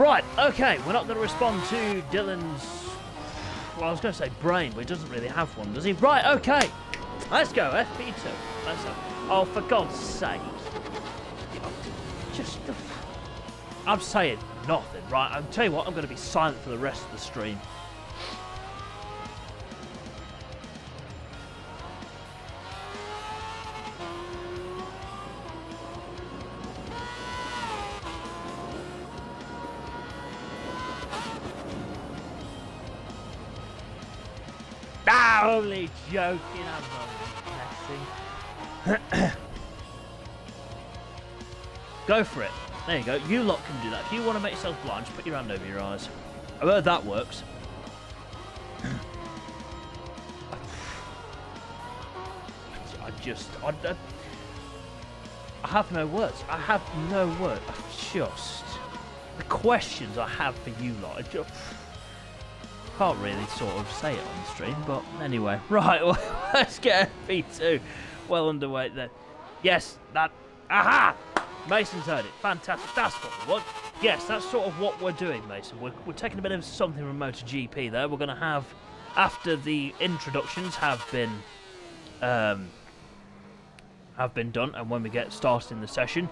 Right, okay, we're not going to respond to Dylan's... Well, I was going to say brain, but he doesn't really have one, does he? Right, okay. Let's go, FP2. Let's go. Oh, for God's sake. Just... I'm saying nothing, right? I'll tell you what, I'm going to be silent for the rest of the stream. Only joking, I'm only messing. Go for it. There you go. You lot can do that. If you want to make yourself blind, just put your hand over your eyes. I've heard that works. I have no words. I have no words. Just the questions I have for you lot. I just can't really sort of say it on the stream, but anyway. Right, well, let's get FP2 well underway then. Yes, that... Aha! Mason's heard it. Fantastic. That's what we want. Yes, that's sort of what we're doing, Mason. We're taking a bit of something from MotoGP there. We're going to have, after the introductions have been done, and when we get started in the session,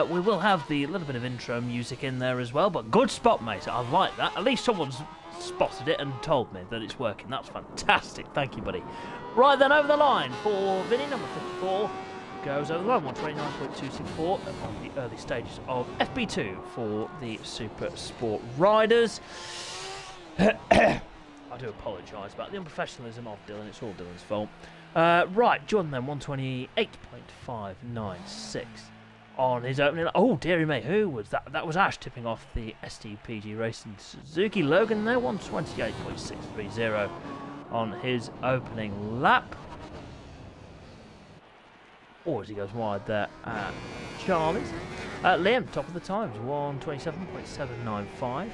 we will have the little bit of intro music in there as well. But good spot, Mason. I like that. At least someone's spotted it and told me that it's working. That's fantastic. Thank you, buddy. Right then, over the line for Vinny, number 54. Goes over the line, 129.264 on the early stages of FP2 for the Super Sport Riders. I do apologise about the unprofessionalism of Dylan, it's all Dylan's fault. Right, Jordan then, 128.596 on his opening. Oh, dearie me, who was that? That was Ash tipping off the SDPG Racing Suzuki. Logan there, 128.630 on his opening lap. Or as he goes wide there at Charlie's. Liam, top of the times, 127.795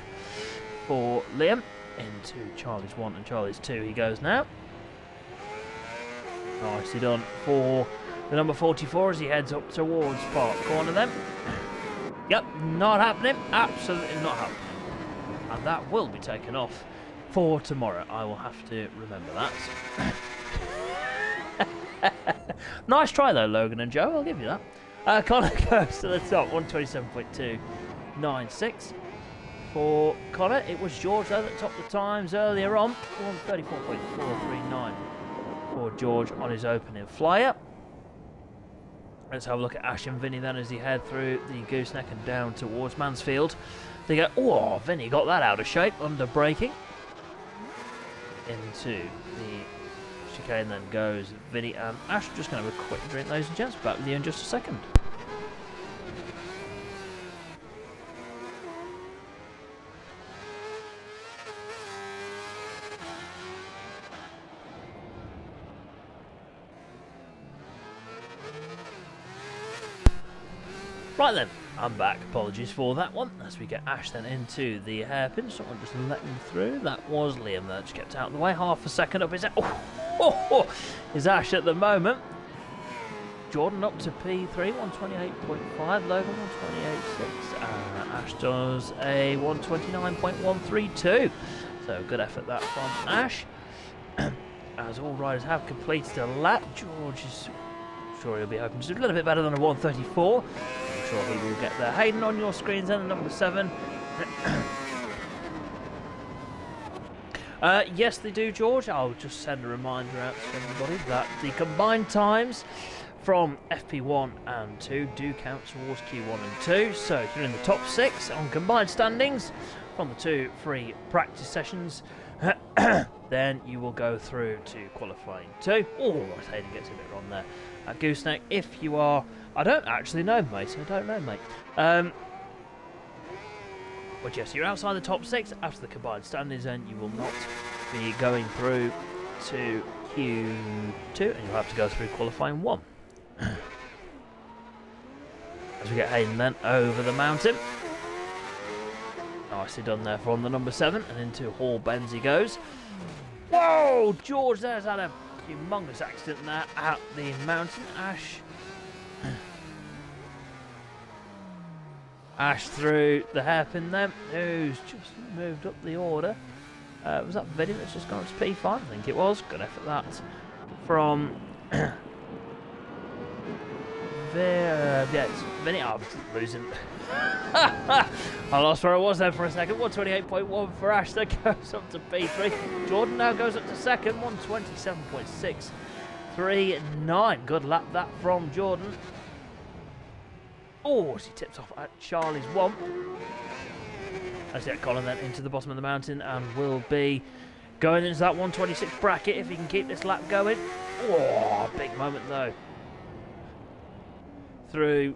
for Liam. Into Charlie's 1 and Charlie's 2 he goes now. Nicely done for the number 44 as he heads up towards Park Corner then. Yep, not happening. Absolutely not happening. And that will be taken off for tomorrow. I will have to remember that. Nice try though, Logan and Joe, I'll give you that. Connor goes to the top, 127.296 for Connor. It was George though that topped the times earlier on, 134.439 for George on his opening flyer. Let's have a look at Ash and Vinny then as he head through the gooseneck and down towards Mansfield. They go, oh, Vinny got that out of shape under braking. Into the chicane then goes Vinny and Ash. Just going to have a quick drink, ladies and gents. Back with you in just a second. Right then, I'm back. Apologies for that one. As we get Ash then into the hairpin, someone just letting through. That was Liam that just kept out of the way. Half a second up his is Ash at the moment. Jordan up to P3, 128.5. Logan 128.6. Ash does a 129.132. So good effort that from Ash. As all riders have completed a lap, George is sure he'll be hoping to do a little bit better than a 134. I'm sure he will get there. Hayden on your screens then, number 7. Yes, they do, George. I'll just send a reminder out to everybody that the combined times from FP1 and 2 do count towards Q1 and 2. So if you're in the top 6 on combined standings from the 2 free practice sessions, then you will go through to qualifying 2. Oh, Hayden gets a bit wrong there. At Gooseneck, if you are... I don't actually know, mate. I don't know, mate. But yes, you're outside the top 6 after the combined standings, and you will not be going through to Q2, and you'll have to go through qualifying 1. As we get Hayden then over the mountain. Nicely done there from the number 7, and into Hall Bends he goes. Whoa! George there's had a humongous accident there at the mountain. Ash through the hairpin then, who's just moved up the order. Was that Vinny that's just gone up to P5? I think it was. Good effort that from yeah, it's Vinny. I was losing. I lost where I was there for a second. 128.1 for Ash, that goes up to P3. Jordan now goes up to second, 127.639. Good lap that from Jordan. Oh, she tips off at Charlie's one. Let's get Colin then into the bottom of the mountain and will be going into that 126 bracket if he can keep this lap going. Oh, big moment though. Through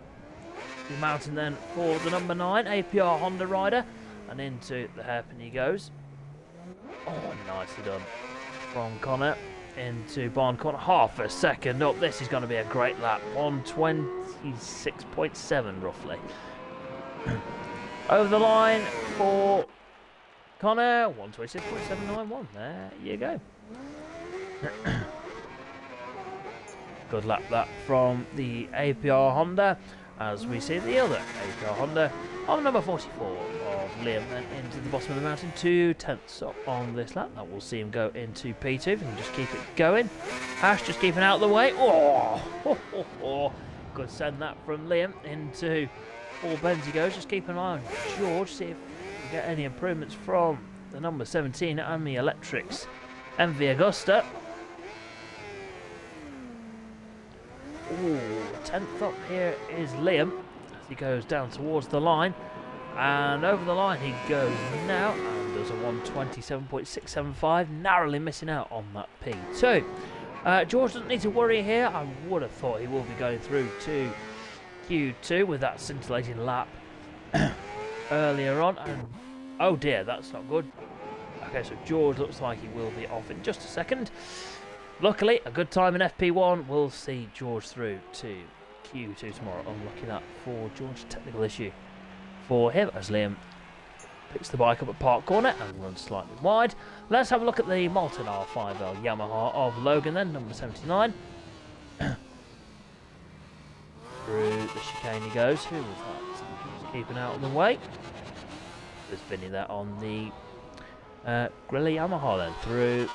the mountain then for the number 9 APR Honda rider, and into the hairpin he goes. Oh, nicely done from Connor into barn corner. Half a second up. This is going to be a great lap. 126.7 roughly. Over the line for Connor. 126.791. There you go. Good lap that from the APR Honda, as we see the other APR Honda on number 44 of Liam then into the bottom of the mountain. 2/10 up on this lap. That will see him go into P2 if he can just keep it going. Ash just keeping out of the way. Oh, good send that from Liam into all bends he goes. Just keep an eye on George, see if we get any improvements from the number 17 AMI Electrics MV Augusta. Ooh, 10th up here is Liam as he goes down towards the line, and over the line he goes now and does a 127.675, narrowly missing out on that P2. George doesn't need to worry here. I would have thought he will be going through to Q2 with that scintillating lap earlier on, and oh dear, that's not good. Okay, so George looks like he will be off in just a second. Luckily, a good time in FP1 will see George through to Q2 tomorrow. Unlucky that for George, technical issue for him as Liam picks the bike up at Park Corner and runs slightly wide. Let's have a look at the Molten R5L Yamaha of Logan then, number 79. Through the chicane he goes. Who was that? Just keeping out of the way. There's Vinny there on the Grilly Yamaha then. Through...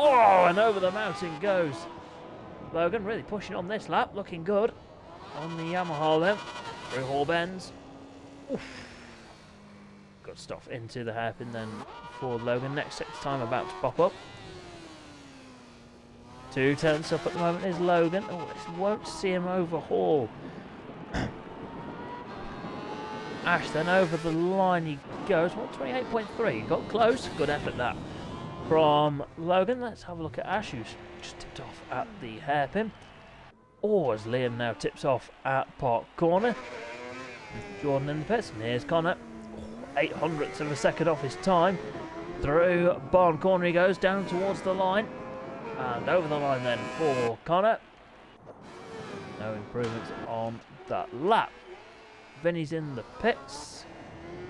oh, and over the mountain goes Logan, really pushing on this lap, looking good on the Yamaha then, through Hall Bends. Oof. Good stuff into the hairpin then for Logan. Next sector time about to pop up. 2/10 up at the moment is Logan. Oh, this won't see him overhaul Ash then. Over the line he goes. 128.3, got close. Good effort that from Logan. Let's have a look at Ash, who's just tipped off at the hairpin. Or as Liam now tips off at Park Corner. Jordan in the pits, and here's Connor. 0.08 of a second off his time. Through Barn Corner he goes, down towards the line. And over the line then for Connor. No improvements on that lap. Vinny's in the pits.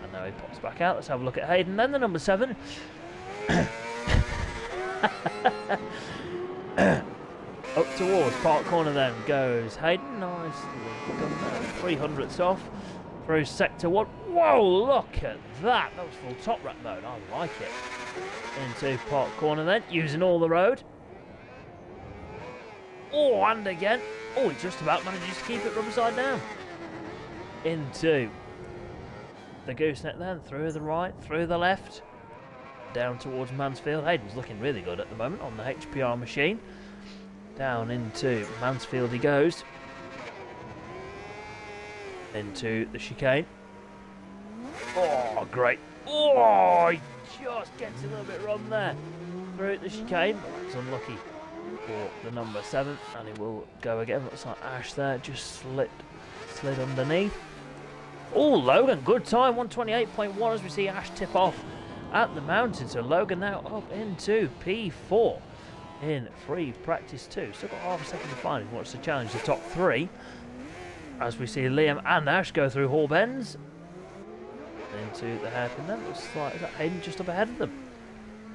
And now he pops back out. Let's have a look at Hayden. Then the number 7. Up towards Park Corner then goes Hayden. Nicely done there. 300ths off through sector 1. Whoa, look at that. That was full top wrap mode. I like it. Into Park Corner then, using all the road. Oh, and again. Oh, he just about manages to keep it rubber side down. Into the gooseneck then, through the right, through the left. Down towards Mansfield. Hayden's looking really good at the moment on the HPR machine. Down into Mansfield he goes. Into the chicane. Oh, great. Oh, he just gets a little bit wrong there. Through the chicane. That's unlucky for the number 7. And he will go again. Looks like Ash there just slid underneath. Oh, Logan, good time. 128.1 as we see Ash tip off at the mountain. So Logan now up into P4 in free practice 2. Still got half a second to find if he wants to challenge the top 3. As we see Liam and Ash go through Hall Bends. Into the hairpin then. Looks like is that Hayden just up ahead of them.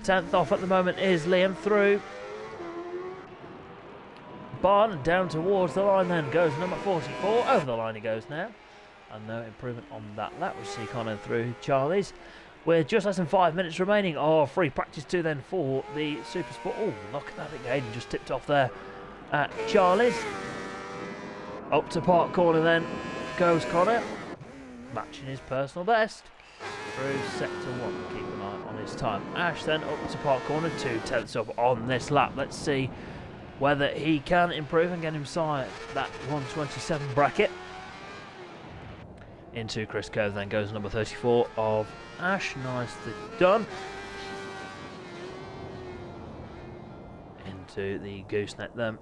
10th off at the moment is Liam through Barn and down towards the line then goes number 44. Over the line he goes now. And no improvement on that lap. We'll see Connor through Charlie's. With just less than 5 minutes remaining. Oh, free practice 2 then for the Super Sport. Oh, look at that. I think Hayden just tipped off there at Charlie's. Up to park corner then goes Connor. Matching his personal best. Through sector 1. Keep an eye on his time. Ash then up to park corner. 2/10 up on this lap. Let's see whether he can improve and get inside that 127 bracket. Into Chris Cove then goes number 34 of Ash. Nicely done. Into the gooseneck then.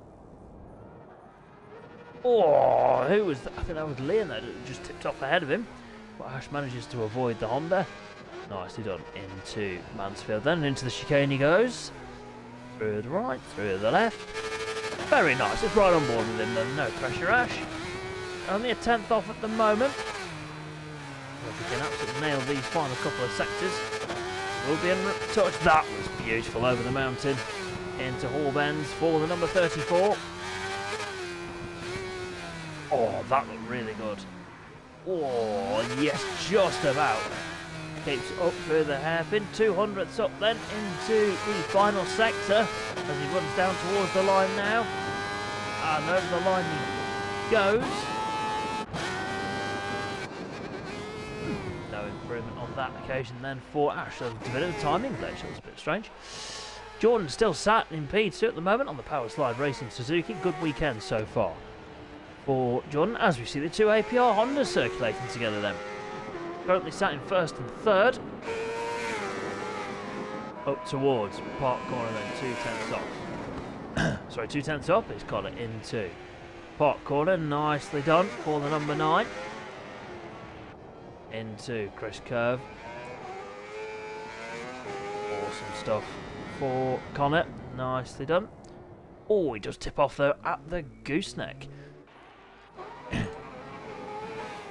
Oh, who was that? I think that was Liam that just tipped off ahead of him. But Ash manages to avoid the Honda. Nicely done. Into Mansfield then. Into the chicane he goes. Through the right, through the left. Very nice. It's right on board with him then. No pressure, Ash. Only a 10th off at the moment. If we can absolutely nail these final couple of sectors, we'll be untouched. That was beautiful over the mountain. Into Hallbends for the number 34. Oh, that looked really good. Oh, yes, just about. Keeps up through the hairpin. 200ths up then into the final sector as he runs down towards the line now. And over the line he goes. No improvement on that occasion then for Ash. So a bit of a timing glitch. That was a bit strange. Jordan still sat in P2 at the moment on the Power Slide Racing Suzuki. Good weekend so far for Jordan, as we see the two APR Hondas circulating together then. Currently sat in first and third. Up towards park corner then, 2/10 off. Sorry, 2/10 off. He's got it into park corner. Nicely done for the number 9. Into Chris Curve. Awesome stuff for Connor. Nicely done. Oh, he does tip off though at the gooseneck.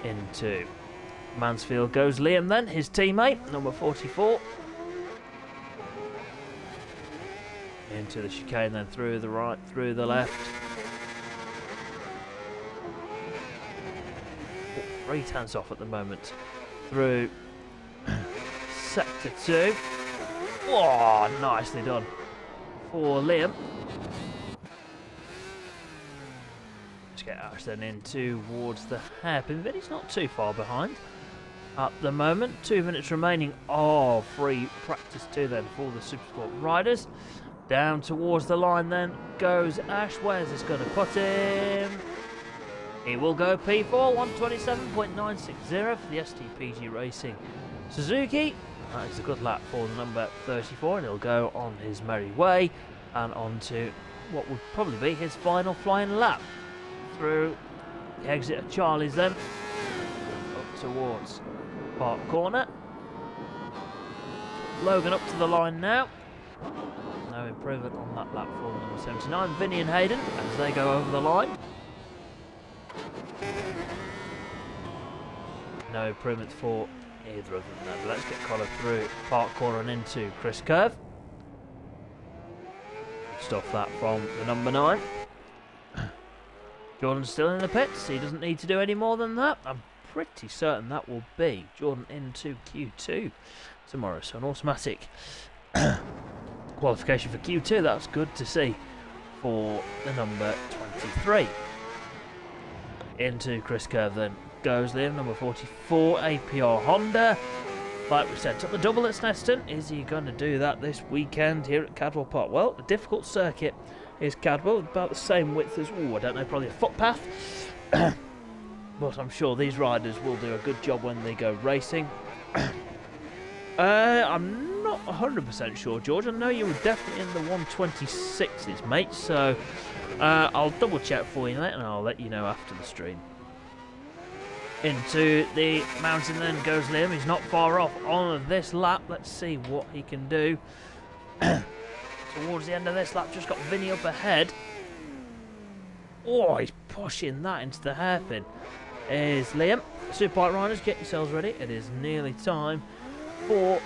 Into Mansfield goes Liam then, his teammate, number 44. Into the chicane then, through the right, through the left. 3/10 off at the moment. Through sector 2. Oh, nicely done for Liam. Let's get Ash then in towards the hairpin, but he's not too far behind at the moment. 2 minutes remaining of free practice 2 then for the Supersport riders. Down towards the line then goes Ash. Where's this going to put him? He will go P4, 127.960 for the SDPG Racing Suzuki. That is a good lap for the number 34, and he'll go on his merry way and on to what would probably be his final flying lap. Through the exit of Charlie's then, up towards park corner. Logan up to the line now. No improvement on that lap for number 79. Vinny and Hayden as they go over the line. No improvement for either of them there, but let's get Connor through park corner and into Chris Curve. Stuff that from the number 9. Jordan's still in the pits. He doesn't need to do any more than that. I'm pretty certain that will be Jordan into Q2 tomorrow. So an automatic qualification for Q2. That's good to see for the number 23. Into Chris Curve then goes Liam, number 44, APR Honda. Like we said, took the double at Snetterton. Is he going to do that this weekend here at Cadwell Park? Well, a difficult circuit is Cadwell, about the same width as, I don't know, probably a footpath. But I'm sure these riders will do a good job when they go racing. I'm not 100% sure, George. I know you were definitely in the 126s, mate, so I'll double check for you, mate, and I'll let you know after the stream. Into the mountain then goes Liam. He's not far off on this lap. Let's see what he can do. Towards the end of this lap, just got Vinny up ahead. Oh, he's pushing that into the hairpin. Is Liam. Superbike riders, get yourselves ready. It is nearly time for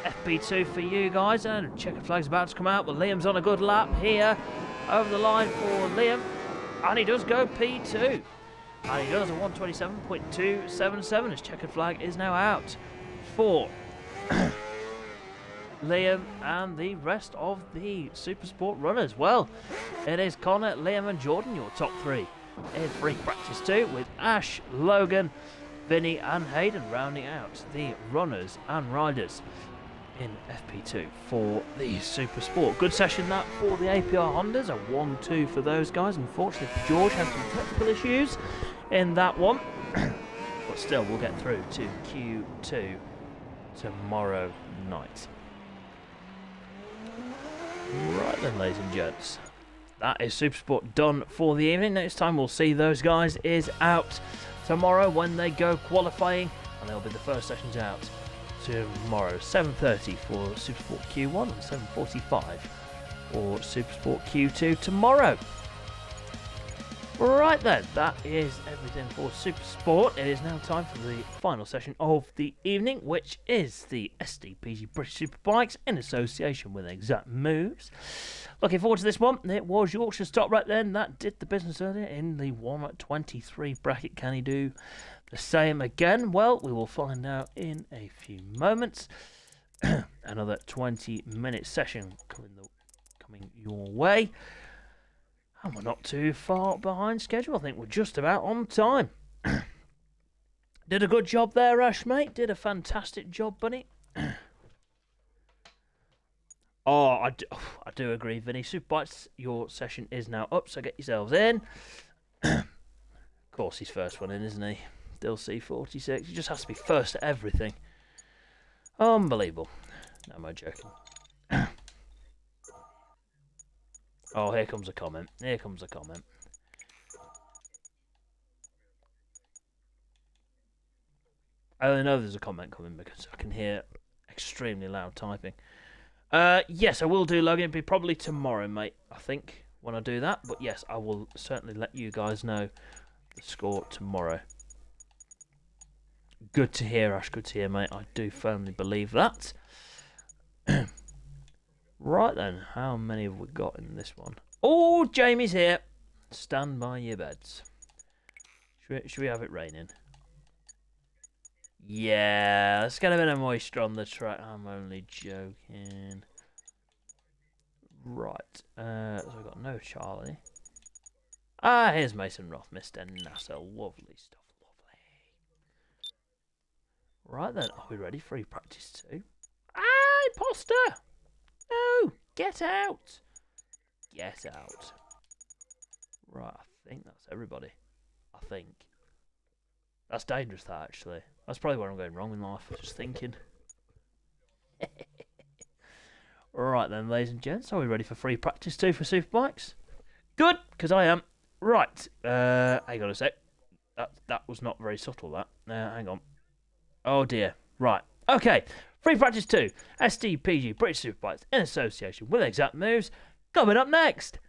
FP2 for you guys. And checkered flag's about to come out, but Liam's on a good lap here. Over the line for Liam. And he does go P2. And he does a 127.277. His checkered flag is now out for Liam and the rest of the Super Sport runners. Well, it is Connor, Liam and Jordan, your top three in free practice 2, with Ash, Logan, Vinny and Hayden rounding out the runners and riders in FP2 for the Super Sport. Good session that for the APR Hondas, a 1-2 for those guys. Unfortunately for George, had some technical issues in that one, but still we'll get through to Q2 tomorrow night. Right then, ladies and gents, that is Super Sport done for the evening. Next time we'll see those guys is out tomorrow when they go qualifying, and they'll be the first sessions out tomorrow, 7:30 for Super Sport Q1 and 7:45 for Super Sport Q2 tomorrow. Right then, that is everything for Super Sport. It is now time for the final session of the evening, which is the SDPG British Superbikes in association with Exact Moves. Looking forward to this one. It was Yorkshire's top right then that did the business earlier in the 1:23 bracket. Can he do the same again? Well, we will find out in a few moments. Another 20-minute session coming your way. And we're not too far behind schedule. I think we're just about on time. Did a good job there, Ash, mate. Did a fantastic job, buddy. I do agree, Vinny. Superbikes, your session is now up, so get yourselves in. Of course, he's first one in, isn't he? Still C46. He just has to be first at everything. Unbelievable. No, am I joking? Oh, here comes a comment. Here comes a comment. I only know there's a comment coming because I can hear extremely loud typing. Yes, I will do, Logan. It'll be probably tomorrow, mate, I think, when I do that. But yes, I will certainly let you guys know the score tomorrow. Good to hear, Ash. Good to hear, mate. I do firmly believe that. Right then, how many have we got in this one? Oh, Jamie's here. Stand by your beds. Should we have it raining? Yeah, let's get a bit of moisture on the track. I'm only joking. Right, so we've got no Charlie. Ah, here's Mason Roth, Mr. NASA. Lovely stuff, lovely. Right then, are we ready for practice 2? Ah, imposter! No, get out! Get out. Right, I think that's everybody. I think. That's dangerous, that, actually. That's probably where I'm going wrong in life. I was just thinking. Right then, ladies and gents, are we ready for free practice 2 for Superbikes? Good, because I am. Right, hang on a sec. That was not very subtle, that. Hang on. Oh dear. Right, okay. Free practice 2, SDPG British Superbikes in association with Exact Moves. Coming up next.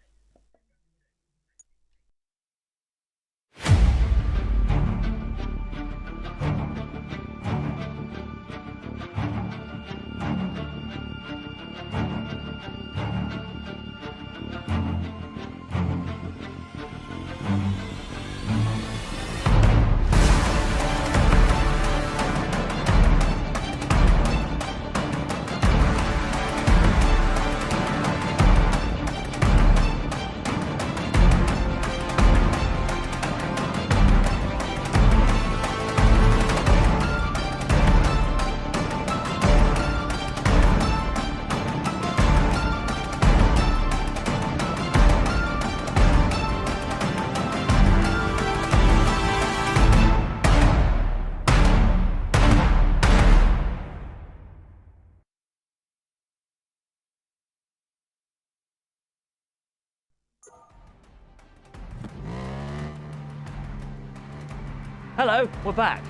Hello, we're back.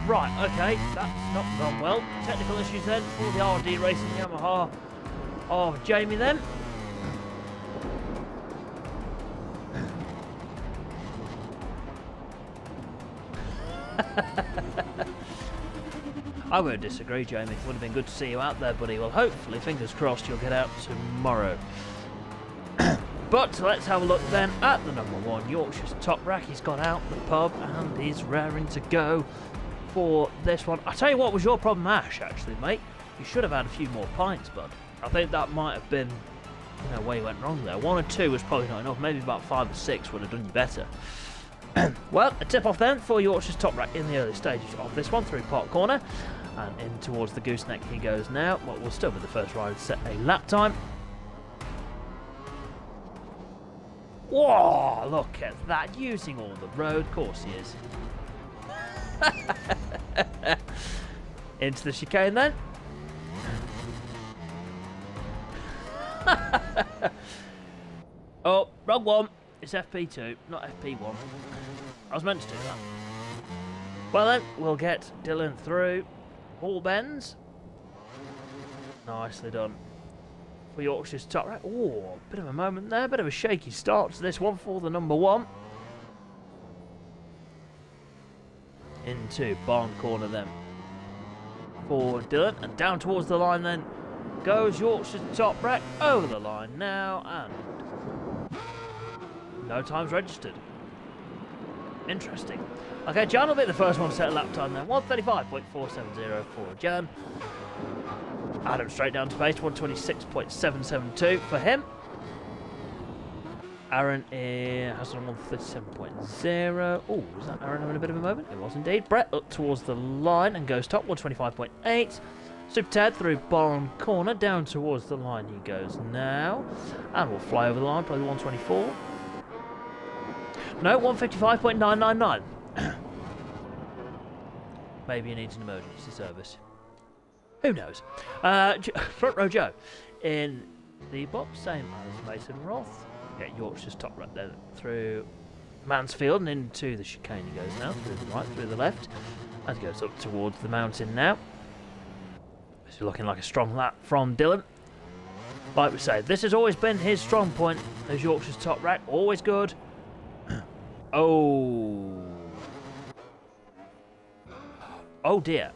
Right, okay, that's not gone well. Technical issues then for the RD Racing Yamaha of Jamie then. I won't disagree, Jamie. Would have been good to see you out there, buddy. Well, hopefully, fingers crossed, you'll get out tomorrow. But let's have a look then at the number 1 Yorkshire's Top Rack. He's got out the pub and he's raring to go for this one. I tell you what was your problem, Ash, actually, mate. You should have had a few more pints, bud. I think that might have been, where you went wrong there. 1 or 2 was probably not enough. Maybe about 5 or 6 would have done you better. Well, a tip-off then for Yorkshire's Top Rack in the early stages of this one through Park Corner. And in towards the gooseneck he goes now. What will still be the first rider to set a lap time. Whoa, look at that. Using all the road. Of course he is. Into the chicane then. Oh, wrong one. It's FP2, not FP1. I was meant to do that. Well then, we'll get Dylan through all bends. Nicely done for Yorkshire's Top Rack. Oh, bit of a moment there, bit of a shaky start to this one for the number 1. Into barn corner then for Dylan, and down towards the line then goes Yorkshire's Top Rack over the line now, and no times registered. Interesting. Okay, Jan will be the first one to set a lap time then. 1:35.470 for Jan. Adam straight down to pace. 1:26.772 for him. Aaron has on 1:37.0. Oh, was that Aaron having a bit of a moment? It was indeed. Brett up towards the line and goes top. 1:25.8. Super Ted through barn corner down towards the line he goes now, and will fly over the line. Probably 1:24. No, 1:55.999. Maybe he needs an emergency service. Who knows? Front row Joe in the box, same as Mason Roth. Get Yorkshire's Top Rack then through Mansfield and into the chicane he goes now, through the right, through the left, and goes up towards the mountain now. This is looking like a strong lap from Dylan. Like we say, this has always been his strong point, as Yorkshire's Top Rack, always good. Oh. Oh dear.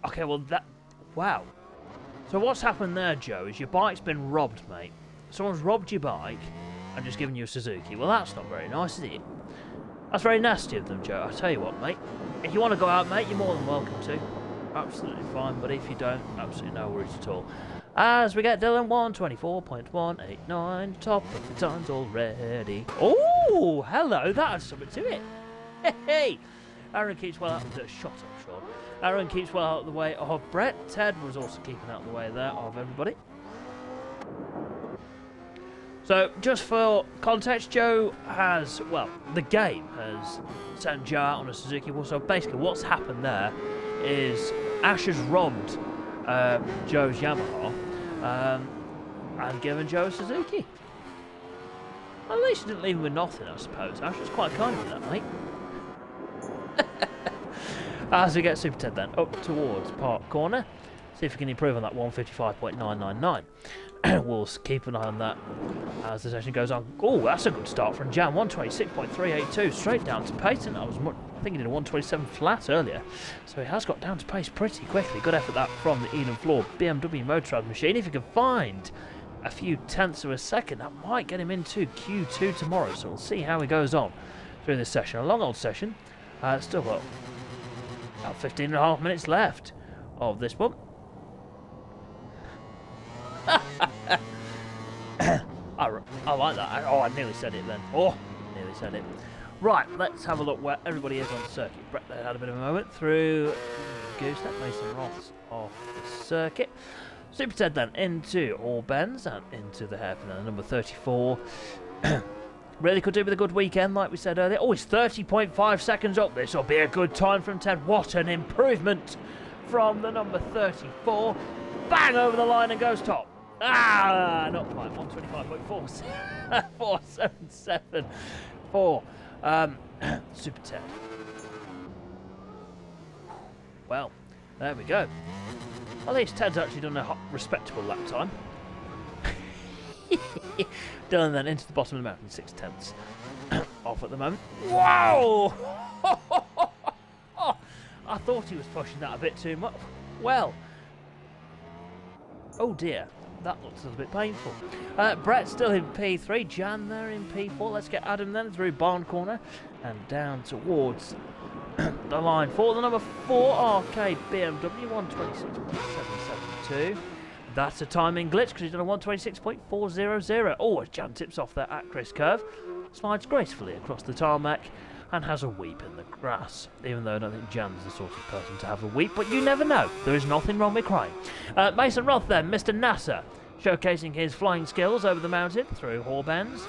Okay, well that... Wow. So what's happened there, Joe, is your bike's been robbed, mate. Someone's robbed your bike and just given you a Suzuki. Well, that's not very nice, is it? That's very nasty of them, Joe. I'll tell you what, mate. If you want to go out, mate, you're more than welcome to. Absolutely fine, but if you don't, absolutely no worries at all. As we get Dylan, 1:24.189, top of the times already. Oh, hello, that has something to it. Hey, Aaron keeps well out of the shot up, Sean. Aaron keeps well out of the way of Brett. Ted was also keeping out of the way there of everybody. So, just for context, Joe has, well, the game has sent Joe out on a Suzuki. Well, so basically what's happened there is Ash has robbed Joe's Yamaha and given Joe a Suzuki. Well, at least he didn't leave him with nothing, I suppose. Ash was quite kind of you, that, mate. As we get Super Ted then up towards Park Corner, see if we can improve on that 1:55.999. We'll keep an eye on that as the session goes on. Oh, that's a good start from Jan. 1:26.382 straight down to pace. And I think he did a 1:27 flat earlier, so he has got down to pace pretty quickly. Good effort that from the Eden Floor BMW Motorrad machine. If he can find a few tenths of a second, that might get him into Q2 tomorrow. So we'll see how he goes on through this session. A long old session. Still got about 15.5 minutes left of this one. I like that. Oh, I nearly said it then. Oh, nearly said it. Right, let's have a look where everybody is on the circuit. Brett there had a bit of a moment through Gooseneck, Mason Roth's off the circuit. Super Ted then into all bends and into the hairpin at number 34. Really could do with a good weekend, like we said earlier. Oh, it's 30.5 seconds up. This will be a good time from Ted. What an improvement from the number 34. Bang over the line and goes top. Ah, not quite. 1:25.477 for Super Ted. Well, there we go. At least Ted's actually done a respectable lap time. Dylan then into the bottom of the mountain, 6/10 off at the moment. Whoa! I thought he was pushing that a bit too much. Well, oh dear. that looks a little bit painful. Brett still in P3, Jan there in P4. Let's get Adam then through barn corner and down towards the line for the number 4 Arcade BMW 126.772. That's a timing glitch because he's done a 126.400. Oh, as Jan tips off there at Chris Curve, slides gracefully across the tarmac and has a weep in the grass. Even though I don't think Jan's the sort of person to have a weep, but you never know. There is nothing wrong with crying. Mason Roth then, Mr. NASA, showcasing his flying skills over the mountain through hall bends.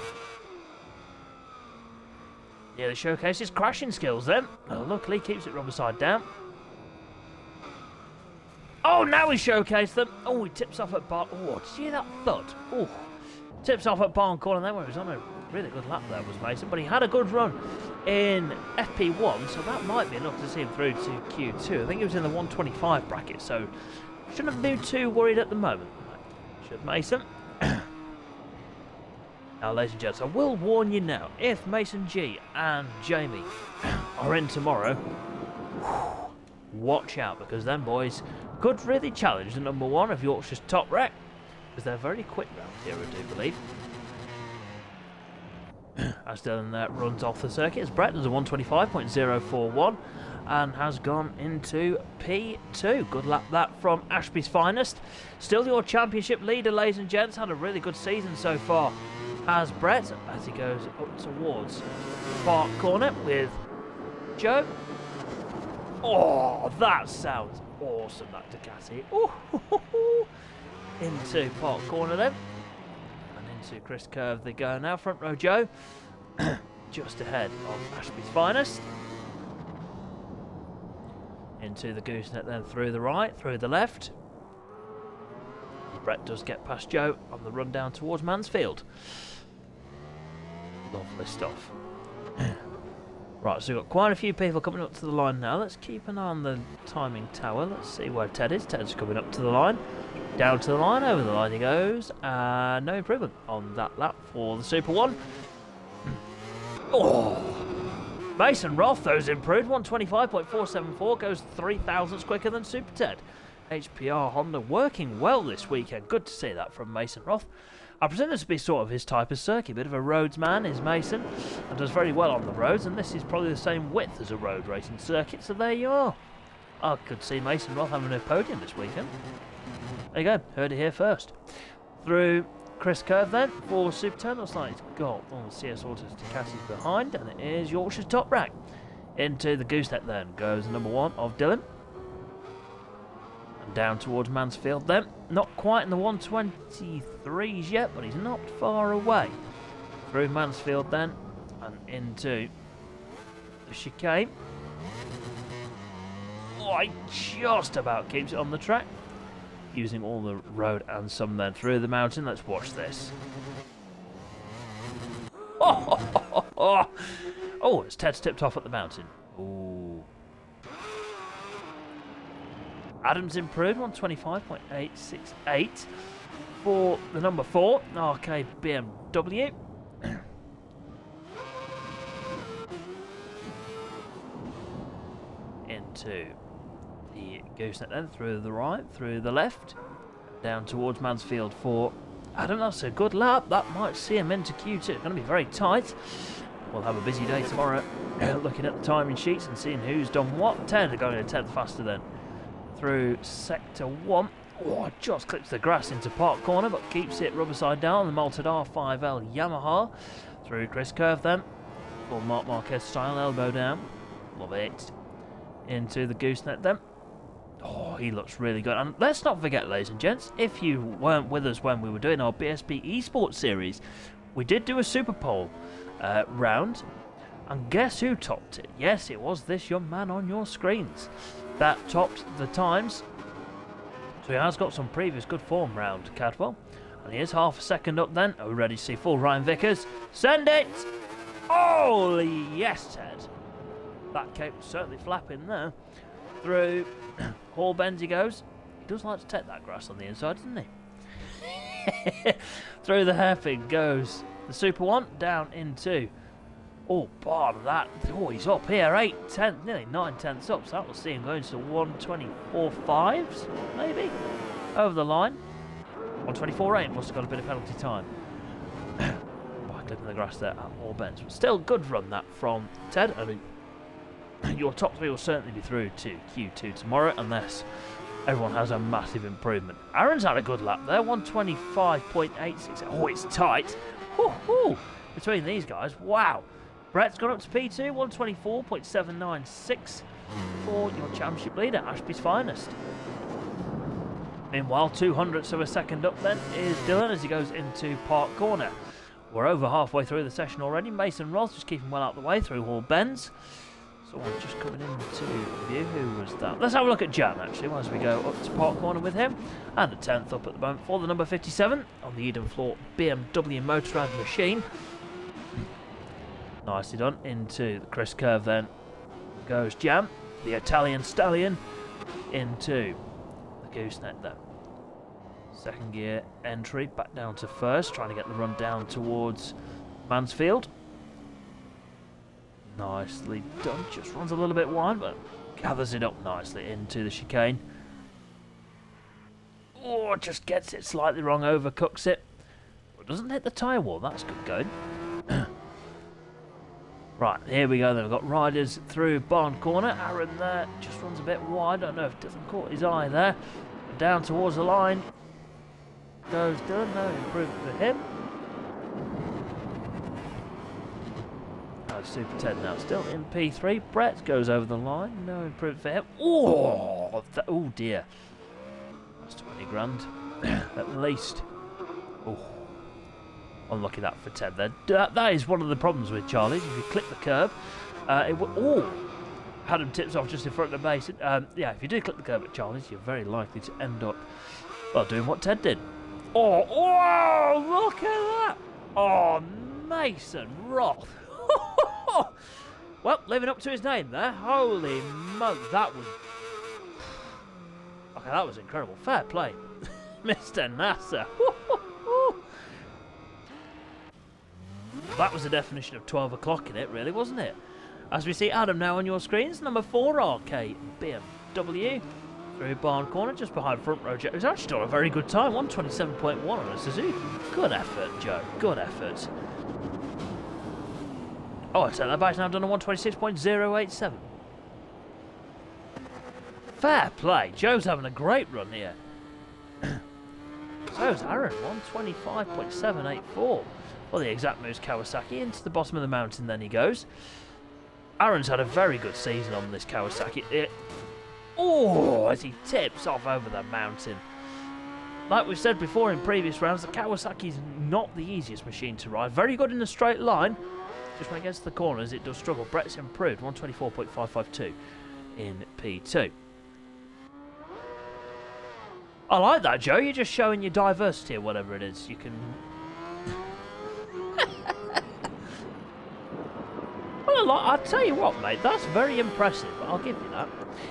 Yeah, the showcase his crashing skills then. Luckily keeps it rubber side down. Oh, now he showcased them. Oh, he tips off at barn. Oh, did you hear that thud? Oh, tips off at barn corner then, where he was on a really good lap there, was Mason. But he had a good run in FP1, so that might be enough to see him through to Q2. I think he was in the 125 bracket, so shouldn't be too worried at the moment. Should Mason. Now, ladies and gents, I will warn you now, if Mason G and Jamie are in tomorrow, watch out, because them boys could really challenge the number 1 of Yorkshire's top wreck, because they're very quick round here, I do believe. As Dylan runs off the circuit, as Brett does a 125.041 and has gone into P2. Good lap that from Ashby's finest. Still your championship leader, ladies and gents. Had a really good season so far as Brett, as he goes up towards Park Corner with Joe. Oh, that sounds awesome, that Ducati. Ooh, into Park Corner then. To Chris Curve they go now. Front row Joe just ahead of Ashby's finest. Into the gooseneck then, through the right, through the left. Brett does get past Joe on the run down towards Mansfield. Lovely stuff. Right, so we've got quite a few people coming up to the line now. Let's keep an eye on the timing tower. Let's see where Ted is. Ted's coming up to the line. Down to the line, over the line he goes. No improvement on that lap for the Super 1. Oh! Mason Roth, those improved. 125.474 goes 3 thousandths quicker than Super Ted. HPR Honda working well this weekend. Good to see that from Mason Roth. I presume this to be sort of his type of circuit. Bit of a roads man is Mason, and does very well on the roads, and this is probably the same width as a road racing circuit, so there you are. I could see Mason Roth having a podium this weekend. There you go, heard it here first. Through Chris Curve then for Super 10. Looks like it's got all the CS Autos Ducatis behind, and it is Yorkshire's top rack. Into the gooseneck then goes number 1 of Dylan. And down towards Mansfield then. Not quite in the 123s yet, but he's not far away. Through Mansfield then, and into the chicane. Oh, he just about keeps it on the track. Using all the road and some then through the mountain. Let's watch this. Oh, it's Ted's tipped off at the mountain. Ooh. Adams improved 125.868 for the number 4 Arcade BMW. Into the gooseneck then, through the right, through the left, down towards Mansfield for Adam. That's a good lap. That might see him into Q2. It's going to be very tight. We'll have a busy day tomorrow looking at the timing sheets and seeing who's done what. Ted are going a tenth faster then through sector 1. Oh, just clips the grass into Park Corner, but keeps it rubber side down. The malted R5L Yamaha through Chris Curve then. Full Marc Marquez style, elbow down. Love it. Into the gooseneck then. Oh, he looks really good. And let's not forget, ladies and gents, if you weren't with us when we were doing our BSB eSports series, we did do a Super Pole round. And guess who topped it? Yes, it was this young man on your screens that topped the times. So he has got some previous good form round Cadwell. And he is half a second up then. Are we ready to see full Ryan Vickers? Send it! Oh, yes, Ted. That cape was certainly flapping there. Through Hall Bends he goes. He does like to take that grass on the inside, doesn't he? Through the hairpin goes the Super 1 down into. Oh, part of that. Oh, he's up here. 8, 10, nearly 9 tenths up. So that will see him going to 124.5s, maybe. Over the line. 1:24.8 must have got a bit of penalty time. By clipping the grass there at all bends. But still, good run that from Ted. I mean, your top three will certainly be through to Q2 tomorrow, unless everyone has a massive improvement. Aaron's had a good lap there, 1:25.86. Oh, it's tight. Woo-hoo! Between these guys, wow. Brett's gone up to P2, 1:24.796 for your championship leader, Ashby's finest. Meanwhile, 200ths of a second up then is Dylan as he goes into Park Corner. We're over halfway through the session already. Mason Ross just keeping well out of the way through Hall Bends. Someone just coming into view. Who was that? Let's have a look at Jan actually as we go up to Park Corner with him. And a 10th up at the moment for the number 57 on the Eden Floor BMW Motorrad machine. Nicely done. Into the Chris curve then goes Jan, the Italian stallion, into the gooseneck there. Second gear entry back down to first, trying to get the run down towards Mansfield. Nicely done, just runs a little bit wide but gathers it up nicely into the chicane. Oh, just gets it slightly wrong, overcooks it, but doesn't hit the tyre wall. That's good going. Right, here we go then. We've got riders through Barn Corner. Aaron there just runs a bit wide. I don't know if Dylan caught his eye there. Down towards the line goes Dylan. No improvement for him. Super Ted now still in P3. Brett goes over the line. No improvement for him. Oh, oh dear. That's 20 grand at least. Oh. Unlucky that for Ted there. That is one of the problems with Charlie's. If you clip the curb, had him tips off just in front of the base. Yeah, if you do clip the curb at Charlie's, you're very likely to end up, well, doing what Ted did. Oh, look at that! Oh, Mason Roth. Well, living up to his name there. Holy moly, that was... Okay, that was incredible. Fair play, Mr. Nasser. That was the definition of 12 o'clock in it, really, wasn't it? As we see Adam now on your screens, number 4 RK BMW through Barn Corner, just behind front row Joe. It's actually done a very good time, 1:27.1 on a Suzuki. Good effort, Joe. Good effort. Oh, I take that back now. Done a 1:26.087. Fair play. Joe's having a great run here. So's Aaron, 1:25.784. Well, the exact moves Kawasaki into the bottom of the mountain. Then he goes. Aaron's had a very good season on this Kawasaki. As he tips off over the mountain. Like we've said before in previous rounds, the Kawasaki's not the easiest machine to ride. Very good in a straight line. Just when it gets to the corners, it does struggle. Brett's improved, 1:24.552 in P2. I like that, Joe. You're just showing your diversity or whatever it is. You can... Well, I'll tell you what, mate. That's very impressive. I'll give you that.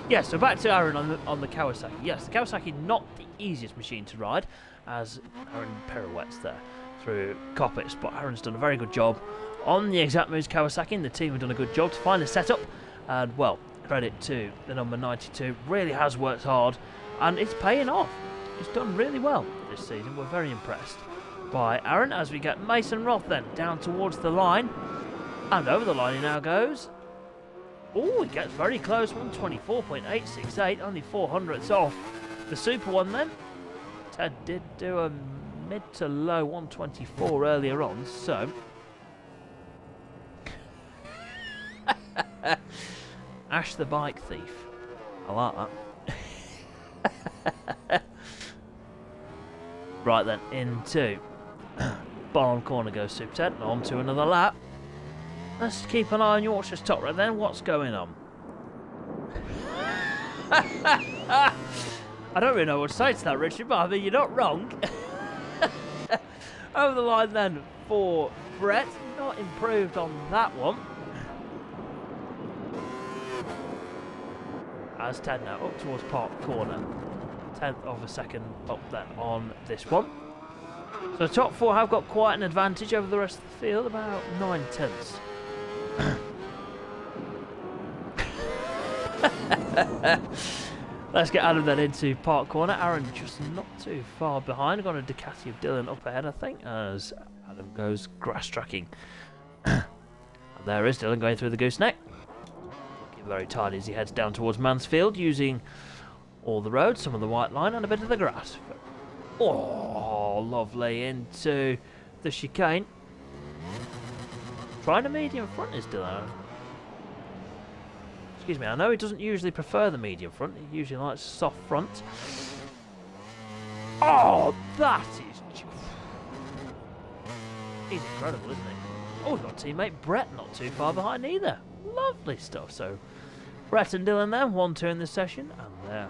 Yeah, so back to Aaron on the Kawasaki. Yes, the Kawasaki not the easiest machine to ride, as Aaron pirouettes there through Coppets, but Aaron's done a very good job on the exact moves Kawasaki, and the team have done a good job to find a setup. And well, credit to the number 92. Really has worked hard, and it's paying off. He's done really well this season. We're very impressed by Aaron as we get Mason Roth then down towards the line. And over the line he now goes. Oh, he gets very close. 1:24.868, only 400ths off the super one then. Ted did do a mid to low 1:24 earlier on, so... Ash the bike thief. I like that. Right then, into Barn Corner goes Super Ted, and on to another lap. Let's keep an eye on Yorkshire's top right then. What's going on? I don't really know what to say to that, Richard, but I mean, you're not wrong. Over the line then for Brett. Not improved on that one. As Ted now up towards Park Corner. 10th of a second up then on this one. So the top 4 have got quite an advantage over the rest of the field, about 9/10. Let's get Adam then into park corner. Aaron just not too far behind. Got a Ducati of Dylan up ahead, I think, as Adam goes grass tracking. And there is Dylan going through the gooseneck. Looking very tidy as he heads down towards Mansfield, using all the roads, some of the white line, and a bit of the grass. Oh, lovely into the chicane. Trying a medium front is Dylan. Excuse me, I know he doesn't usually prefer the medium front. He usually likes soft front. Oh, that is... He's incredible, isn't he? Oh, we've got teammate Brett not too far behind either. Lovely stuff. So, Brett and Dylan there, 1-2 in this session, and they're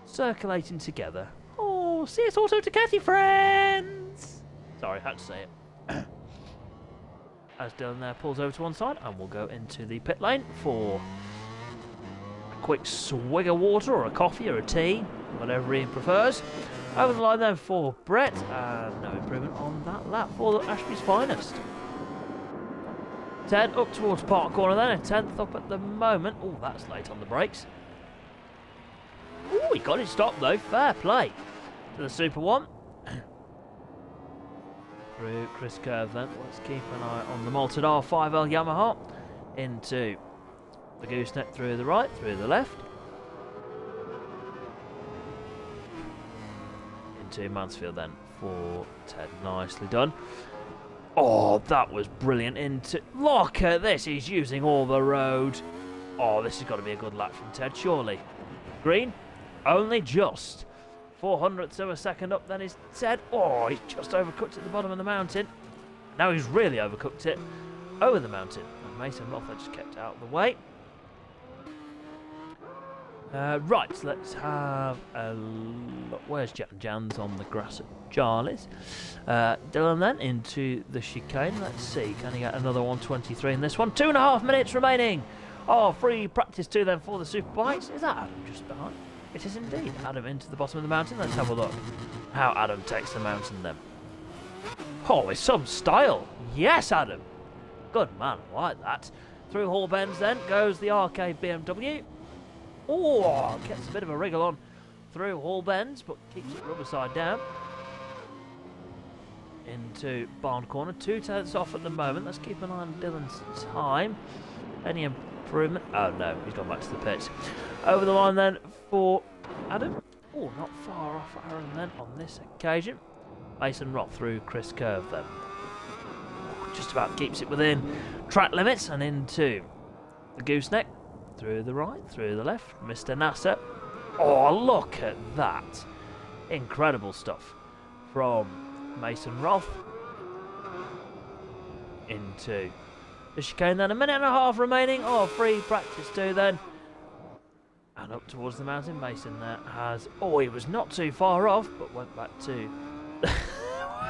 circulating together. Oh, CS Auto Ducati friends! Sorry, had to say it. As Dylan there pulls over to one side, and we'll go into the pit lane for a quick swig of water or a coffee or a tea, whatever he prefers. Over the line then for Brett, and no improvement on that lap for Ashby's finest. Ted up towards park corner then, a 10th up at the moment. Oh, that's late on the brakes. Oh, he got it stopped though, fair play to the Super 1. Through Chris Curve then, let's keep an eye on the malted R5L Yamaha into the gooseneck through the right, through the left, into Mansfield then for Ted, nicely done. Oh, that was brilliant into, look at this, he's using all the road. Oh, this has got to be a good lap from Ted, surely. Green, only just 400ths of a second up then is Ted. Oh, he's just overcooked at the bottom of the mountain. Now he's really overcooked it over the mountain. And Mason Rother just kept out of the way. Right, let's have a look. Where's Jan's on the grass at Charlie's? Dylan then into the chicane. Let's see, can he get another 123 in this one? 2.5 minutes remaining. Oh, free practice 2 then for the Superbikes. Is that Adam just behind? It is indeed. Adam into the bottom of the mountain. Let's have a look how Adam takes the mountain then. Oh, with some style. Yes, Adam. Good man, I like that. Through Hall Bends then goes the arcade BMW. Oh, gets a bit of a wriggle on through Hall Bends, but keeps it rubber side down. Into Barn Corner. 2 tenths off at the moment. Let's keep an eye on Dylan's time. Any improvement? Oh no, he's gone back to the pits. Over the line then for Adam. Oh, not far off Aaron then on this occasion. Mason Roth through Chris Curve then. Just about keeps it within track limits and into the gooseneck. Through the right, through the left, Mr. NASA. Oh, look at that. Incredible stuff from Mason Roth. Into the chicane then. 1.5 minutes remaining. Oh, free practice 2 then. And up towards the mountain. Mason there has... Oh, he was not too far off, but went back to...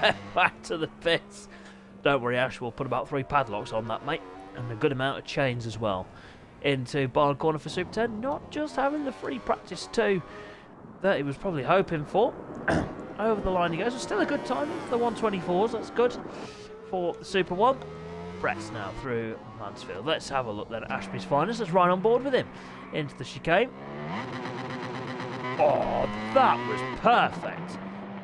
went back to the pits. Don't worry, Ash, we'll put about 3 padlocks on that, mate. And a good amount of chains as well. Into Barn Corner for Super 10. Not just having the free practice 2 that he was probably hoping for. Over the line he goes. Still a good time for the 124s. That's good for the Super 1. Brett's now through Mansfield. Let's have a look then at Ashby's finest. Let's ride on board with him. Into the chicane. Oh, that was perfect.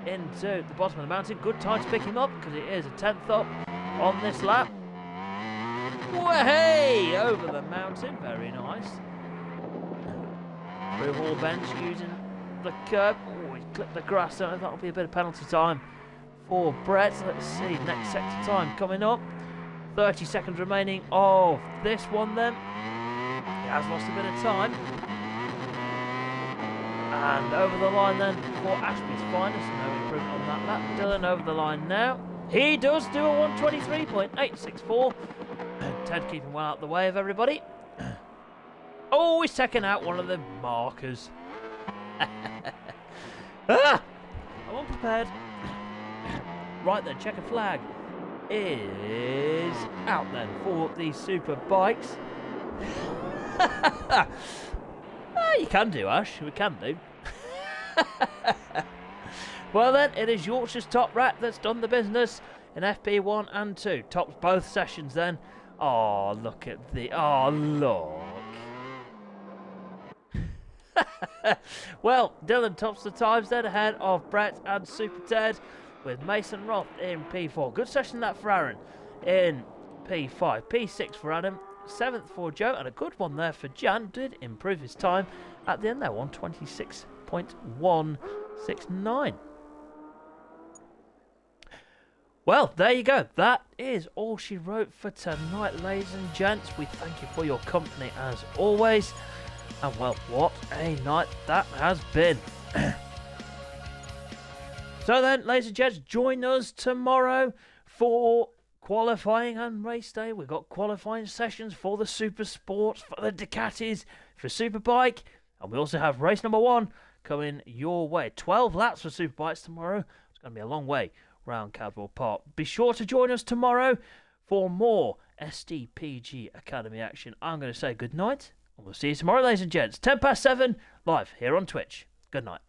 Into the bottom of the mountain. Good time to pick him up because it is a 10th up on this lap. Way over the mountain. Very nice. Through Hall Bench using the curb. Oh, he clipped the grass down. That'll be a bit of penalty time for Brett. Let's see. Next sector time coming up. 30 seconds remaining of this one then. He has lost a bit of time. And over the line then for Ashby's finest. No improvement on that lap. Dylan over the line now. He does do a 123.864. Ted keeping well out of the way of everybody. Oh, he's taken out one of the markers. I'm unprepared. Right then, checker flag is out then for the super bikes. You can do, Ash. We can do. Well then, it is Yorkshire's top rat that's done the business in FP1 and 2. Tops both sessions then. Oh, look at the... Oh, look. Well, Dylan tops the times then ahead of Brett and Super Ted with Mason Roth in P4. Good session that for Aaron in P5. P6 for Adam. 7th for Joe, and a good one there for Jan. Did improve his time at the end there, 126.169. Well, there you go. That is all she wrote for tonight, ladies and gents. We thank you for your company as always. And well, what a night that has been. So then, ladies and gents, join us tomorrow for qualifying and race day. We've got qualifying sessions for the Super Sports, for the Ducatis, for Superbike, and we also have race number 1 coming your way. 12 laps for Superbikes tomorrow. It's going to be a long way round Cadwell Park. Be sure to join us tomorrow for more SDPG Academy action. I'm going to say good night, and we'll see you tomorrow, ladies and gents. 7:10 live here on Twitch. Good night.